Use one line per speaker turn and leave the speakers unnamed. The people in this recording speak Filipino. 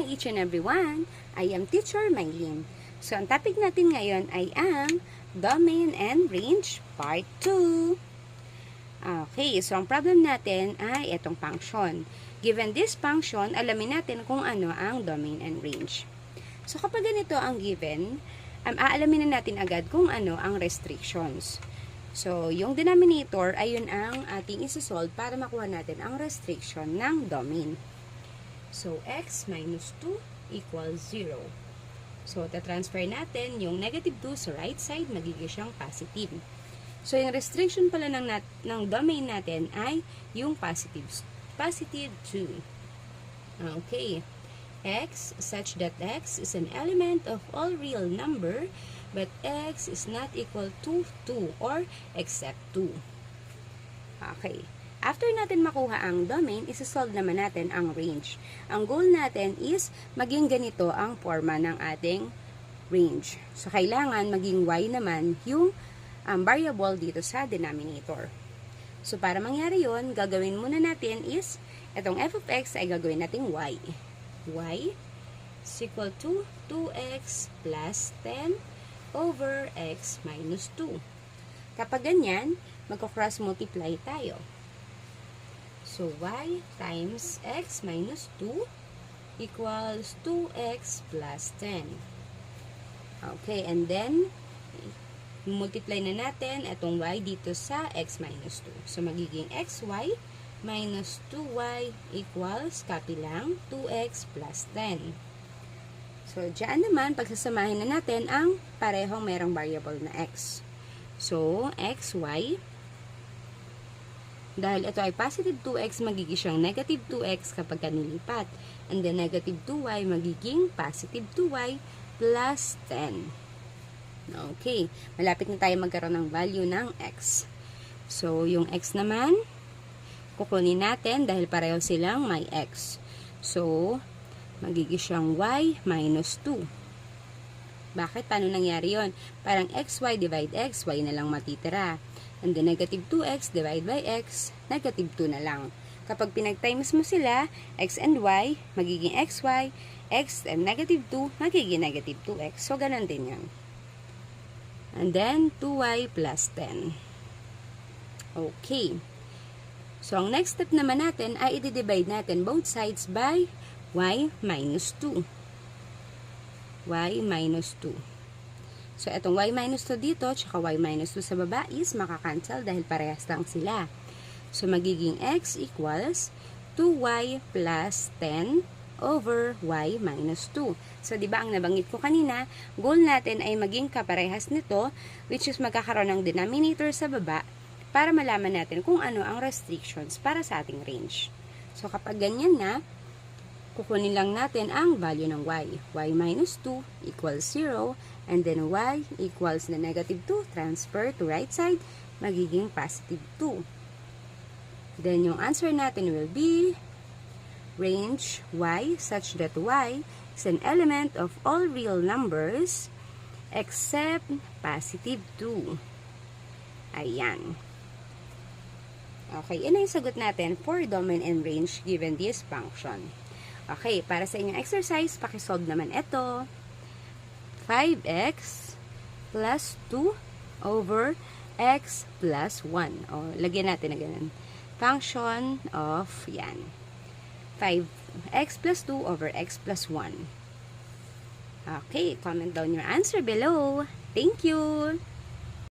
each and everyone. I am Teacher Mylene. So, ang topic natin ngayon ay ang Domain and Range Part 2. Okay, so ang problem natin ay itong function. Given this function, alamin natin kung ano ang domain and range. So, kapag ganito ang given, aalamin na natin agad kung ano ang restrictions. So, yung denominator ay yun ang ating isa-solve para makuha natin ang restriction ng domain. So, x minus 2 equals 0. So, ta-transfer natin yung negative 2 sa right side, magiging siyang positive. So, yung restriction pala ng domain natin ay yung positive 2. Okay. X such that x is an element of all real number but x is not equal to 2 or except 2. Okay. After natin makuha ang domain, isa-solve naman natin ang range. Ang goal natin is maging ganito ang forma ng ating range. So, kailangan maging y naman yung variable dito sa denominator. So, para mangyari yon, gagawin muna natin is, itong f of x ay gagawin natin y. Y is equal to 2x plus 10 over x minus 2. Kapag ganyan, magko-cross multiply tayo. So, y times x minus 2 equals 2x plus 10. Okay, and then, multiply na natin itong y dito sa x minus 2. So, magiging xy minus 2y equals, copy lang, 2x plus 10. So, dyan naman, pagsasamahin na natin ang parehong merong variable na x. So, xy, dahil ito ay positive 2x, magiging siyang negative 2x kapag kanilipat. And then, negative 2y, magiging positive 2y plus 10. Okay, malapit na tayo magkaroon ng value ng x. So, yung x naman, kukunin natin dahil pareho silang may x. So, magiging siyang y minus 2. Bakit? Paano nangyari yon? Parang xy divide x, y na lang matitira. And then, negative 2x divide by x, negative 2 na lang. Kapag pinag-times mo sila, x and y, magiging xy, x and negative 2, magiging negative 2x. So, ganun din yan. And then, 2y plus 10. Okay. So, ang next step naman natin ay i-divide natin both sides by y minus 2. Y minus 2. So, itong y minus 2 dito, tsaka y minus 2 sa baba is makakancel dahil parehas lang sila. So, magiging x equals 2y plus 10 over y minus 2. So, di ba ang nabanggit ko kanina, goal natin ay maging kaparehas nito, which is magkakaroon ng denominator sa baba, para malaman natin kung ano ang restrictions para sa ating range. So, kapag ganyan na, kukunin lang natin ang value ng y. Y minus 2 equals 0, and then y equals na negative 2, transfer to right side, magiging positive 2. Then, yung answer natin will be range y such that y is an element of all real numbers except positive 2. Ayan. Okay, yun yung sagot natin for domain and range given this function. Okay, para sa inyong exercise, pakisolve naman ito. 5x plus 2 over x plus 1. O, lagyan natin na ganun. Function of, yan. 5x plus 2 over x plus 1. Okay, comment down your answer below. Thank you!